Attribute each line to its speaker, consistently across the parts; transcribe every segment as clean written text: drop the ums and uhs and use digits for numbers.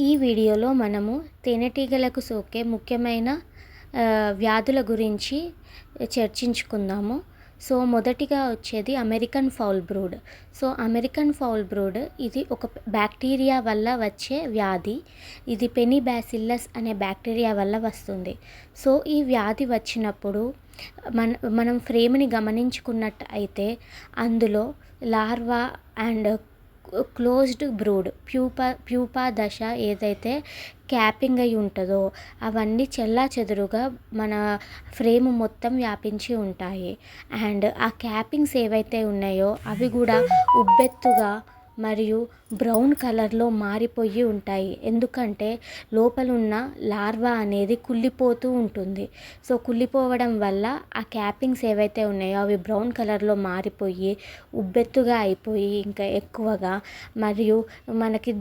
Speaker 1: ఈ వీడియోలో మనము తేనెటీగలకు సోకే ముఖ్యమైన వ్యాధుల గురించి చర్చించుకుందాము. సో మొదటిగా వచ్చేది American foul brood. American foul brood ఇది ఒక బ్యాక్టీరియా వల్ల వచ్చే వ్యాధి. ఇది పెనిబాసిల్లస్ అనే బ్యాక్టీరియా వల్ల వస్తుంది. ఈ వ్యాధి వచ్చినప్పుడు మనం ఫ్రేమ్ని గమనించుకున్నట్టు అయితే అందులో larva and closed brood pupa దశ ఏదైతే క్యాపింగ్ అయి ఉంటుందో అవన్నీ చెల్లాచెదురుగా మన ఫ్రేమ్ మొత్తం వ్యాపించి ఉంటాయి. అండ్ ఆ క్యాపింగ్స్ ఏవైతే ఉన్నాయో అవి కూడా ఉబ్బెత్తుగా మరియు బ్రౌన్ కలర్లో మారిపోయి ఉంటాయి. ఎందుకంటే లోపలున్న లార్వా అనేది కుళ్ళిపోతూ ఉంటుంది. కుళ్ళిపోవడం వల్ల ఆ క్యాపింగ్స్ ఏవైతే ఉన్నాయో అవి బ్రౌన్ కలర్లో మారిపోయి ఉబ్బెత్తుగా అయిపోయి ఇంకా ఎక్కువగా మరియు మనకి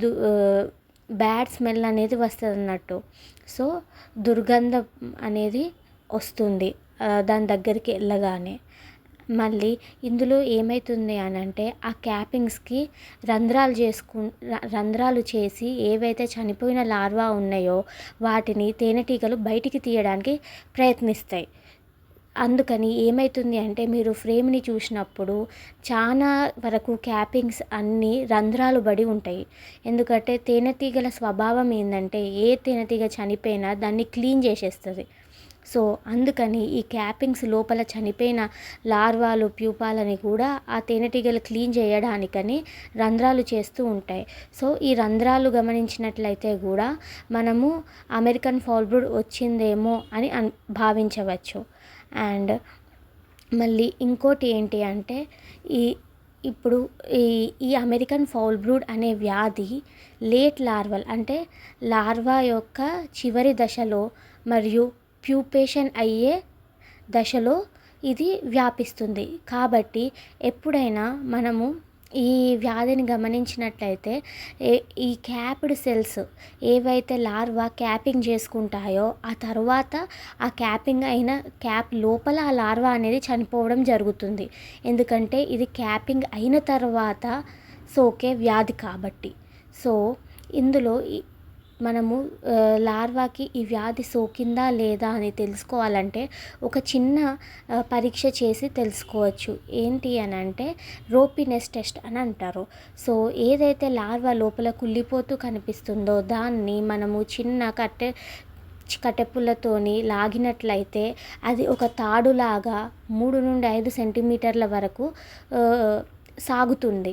Speaker 1: బ్యాడ్ స్మెల్ అనేది వస్తుంది అన్నట్టు. దుర్గంధం అనేది వస్తుంది దాని దగ్గరికి వెళ్ళగానే. మళ్ళీ ఇందులో ఏమవుతుంది అని అంటే ఆ క్యాపింగ్స్కి రంధ్రాలు చేసి ఏవైతే చనిపోయిన లార్వా ఉన్నాయో వాటిని తేనెటీగలు బయటికి తీయడానికి ప్రయత్నిస్తాయి. అందుకని ఏమవుతుంది అంటే మీరు ఫ్రేమ్ని చూసినప్పుడు చాలా వరకు క్యాపింగ్స్ అన్నీ రంధ్రాలు పడి ఉంటాయి. ఎందుకంటే తేనెటీగల స్వభావం ఏంటంటే ఏ తేనెటీగ చనిపోయినా దాన్ని క్లీన్ చేసేస్తుంది. అందుకని ఈ క్యాపింగ్స్ లోపల చనిపోయిన లార్వాలు ప్యూపాలని కూడా ఆ తేనెటీగలు క్లీన్ చేయడానికని రంధ్రాలు చేస్తూ ఉంటాయి. ఈ రంధ్రాలు గమనించినట్లయితే కూడా మనము అమెరికన్ ఫౌల్ బ్రూడ్ వచ్చిందేమో అని భావించవచ్చు. అండ్ మళ్ళీ ఇంకోటి ఏంటి అంటే ఇప్పుడు ఈ అమెరికన్ ఫౌల్ బ్రూడ్ అనే వ్యాధి లేట్ లార్వల్ అంటే లార్వా యొక్క చివరి దశలో మరియు ప్యూపేషన్ అయ్యే దశలో ఇది వ్యాపిస్తుంది. కాబట్టి ఎప్పుడైనా మనము ఈ వ్యాధిని గమనించినట్లయితే ఈ క్యాప్డ్ సెల్స్ ఏవైతే లార్వా క్యాపింగ్ చేసుకుంటాయో ఆ తర్వాత ఆ క్యాపింగ్ అయిన క్యాప్ లోపల ఆ లార్వా అనేది చనిపోవడం జరుగుతుంది. ఎందుకంటే ఇది క్యాపింగ్ అయిన తర్వాత సోకే వ్యాధి కాబట్టి. ఇందులో మనము లార్వాకి ఈ వ్యాధి సోకిందా లేదా అని తెలుసుకోవాలంటే ఒక చిన్న పరీక్ష చేసి తెలుసుకోవచ్చు. ఏంటి అని అంటే రోపినెస్ టెస్ట్ అని అంటారు. ఏదైతే లార్వా లోపల కుళ్ళిపోతూ కనిపిస్తుందో దాన్ని మనము చిన్న కట్టెపుల్లతోని లాగినట్లయితే అది ఒక తాడులాగా 3 నుండి 5 సెంటీమీటర్ల వరకు సాగుతుంది.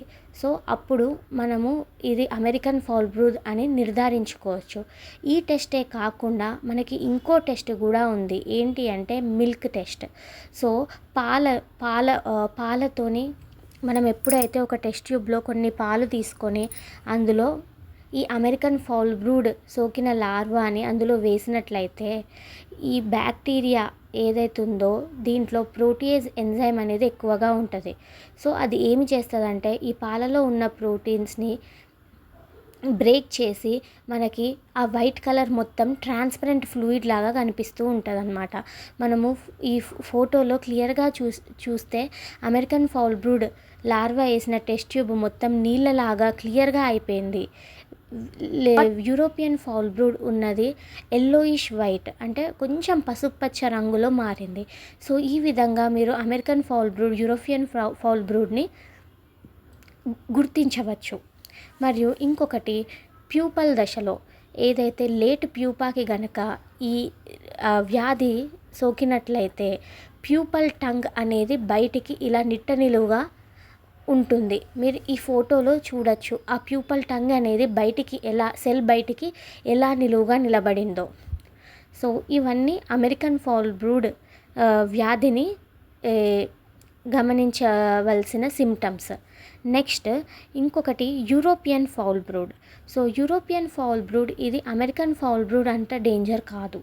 Speaker 1: అప్పుడు మనము ఇది అమెరికన్ ఫౌల్ బ్రూడ్ అని నిర్ధారించుకోవచ్చు. ఈ టెస్టే కాకుండా మనకి ఇంకో టెస్ట్ కూడా ఉంది. ఏంటి అంటే మిల్క్ టెస్ట్. పాలతోని మనం ఎప్పుడైతే ఒక టెస్ట్ ట్యూబ్లో కొన్ని పాలు తీసుకొని అందులో ఈ అమెరికన్ ఫౌల్ బ్రూడ్ సోకిన లార్వాని అందులో వేసినట్లయితే ఈ బ్యాక్టీరియా ఏదైతే ఉందో దీంట్లో ప్రోటీయేజ్ ఎంజైమ్ అనేది ఎక్కువగా ఉంటుంది. అది ఏమి చేస్తుందంటే ఈ పాలలో ఉన్న ప్రోటీన్స్ని బ్రేక్ చేసి మనకి ఆ వైట్ కలర్ మొత్తం ట్రాన్స్పరెంట్ ఫ్లూయిడ్ లాగా కనిపిస్తూ ఉంటుంది అన్నమాట. మనము ఈ ఫోటోలో క్లియర్గా చూస్తే అమెరికన్ ఫౌల్ బ్రూడ్ లార్వా వేసిన టెస్ట్ ట్యూబ్ మొత్తం నీళ్ళలాగా క్లియర్గా అయిపోయింది. యూరోపియన్ ఫౌల్ బ్రూడ్ ఉన్నది ఎల్లోయిష్ వైట్ అంటే కొంచెం పసుపచ్చ రంగులో మారింది. ఈ విధంగా మీరు American foul brood European foul బ్రూడ్ని గుర్తించవచ్చు. మరియు ఇంకొకటి ప్యూపల్ దశలో ఏదైతే లేట్ ప్యూపాకి గనక ఈ వ్యాధి సోకినట్లయితే ప్యూపల్ టంగ్ అనేది బయటికి ఇలా నిలువుగా ఉంటుంది. మీరు ఈ ఫోటోలో చూడొచ్చు ఆ ప్యూపల్ టంగ్ అనేది సెల్ బయటికి ఎలా నిలువుగా నిలబడిందో. ఇవన్నీ అమెరికన్ ఫౌల్ బ్రూడ్ వ్యాధిని గమనించవలసిన సిమ్టమ్స్. నెక్స్ట్ ఇంకొకటి European foul brood. European foul brood ఇది అమెరికన్ ఫౌల్ బ్రూడ్ అంత డేంజర్ కాదు.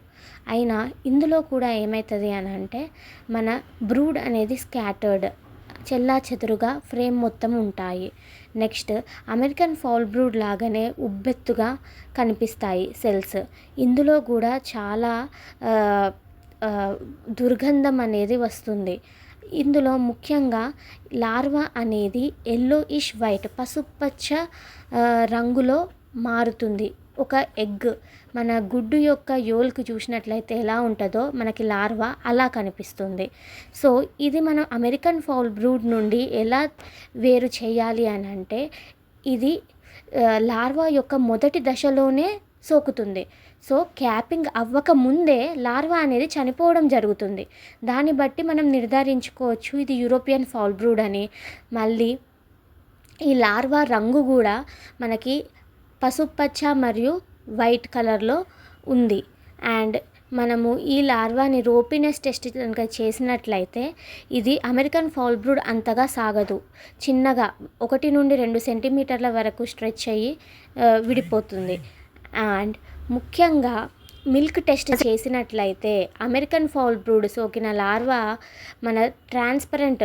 Speaker 1: అయినా ఇందులో కూడా ఏమవుతుంది అని అంటే మన బ్రూడ్ అనేది స్కాటర్డ్ చెల్లాచెదురుగా ఫ్రేమ్ మొత్తం ఉంటాయి. నెక్స్ట్ అమెరికన్ ఫౌల్ బ్రూడ్ లాగానే ఉబ్బెత్తుగా కనిపిస్తాయి సెల్స్. ఇందులో కూడా చాలా దుర్గంధం అనేది వస్తుంది. ఇందులో ముఖ్యంగా లార్వా అనేది ఎల్లోయిష్ వైట్ పసుపచ్చ రంగులో మారుతుంది. ఒక ఎగ్ మన గుడ్డు యొక్క యోల్క్ చూసినట్లయితే ఎలా ఉంటుందో మనకి లార్వా అలా కనిపిస్తుంది. సో ఇది మనం అమెరికన్ ఫౌల్ బ్రూడ్ నుండి ఎలా వేరు చేయాలి అని అంటే, ఇది లార్వా యొక్క మొదటి దశలోనే సోకుతుంది. సో క్యాపింగ్ అవ్వక ముందే లార్వా అనేది చనిపోవడం జరుగుతుంది. దాన్ని బట్టి మనం నిర్ధారించుకోవచ్చు ఇది యూరోపియన్ ఫౌల్ బ్రూడ్ అని. మళ్ళీ ఈ లార్వా రంగు కూడా మనకి పసుపచ్చ మరియు వైట్ కలర్లో ఉంది. అండ్ మనము ఈ లార్వాని రోపినెస్ టెస్ట్ కనుక చేసినట్లయితే ఇది అమెరికన్ ఫౌల్ బ్రూడ్ అంతగా సాగదు. చిన్నగా 1 నుండి 2 సెంటీమీటర్ల వరకు స్ట్రెచ్ అయ్యి విడిపోతుంది. అండ్ ముఖ్యంగా మిల్క్ టెస్ట్ చేసినట్లయితే అమెరికన్ ఫౌల్ బ్రూడ్ సోకిన లార్వా మన ట్రాన్స్పరెంట్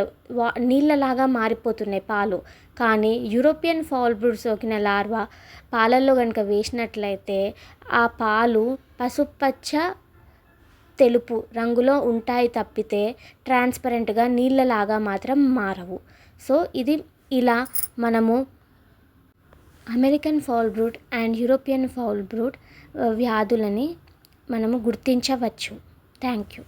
Speaker 1: నీళ్ళలాగా మారిపోతున్నాయి పాలు. కానీ యూరోపియన్ ఫౌల్ బ్రూడ్ సోకిన లార్వా పాలల్లో కనుక వేసినట్లయితే ఆ పాలు పసుపచ్చ తెలుపు రంగులో ఉంటాయి తప్పితే ట్రాన్స్పరెంట్గా నీళ్ళలాగా మాత్రం మారవు. సో ఇది ఇలా మనము American foul brood and European foul brood వ్యాధులని మనము గుర్తించవచ్చు. Thank you.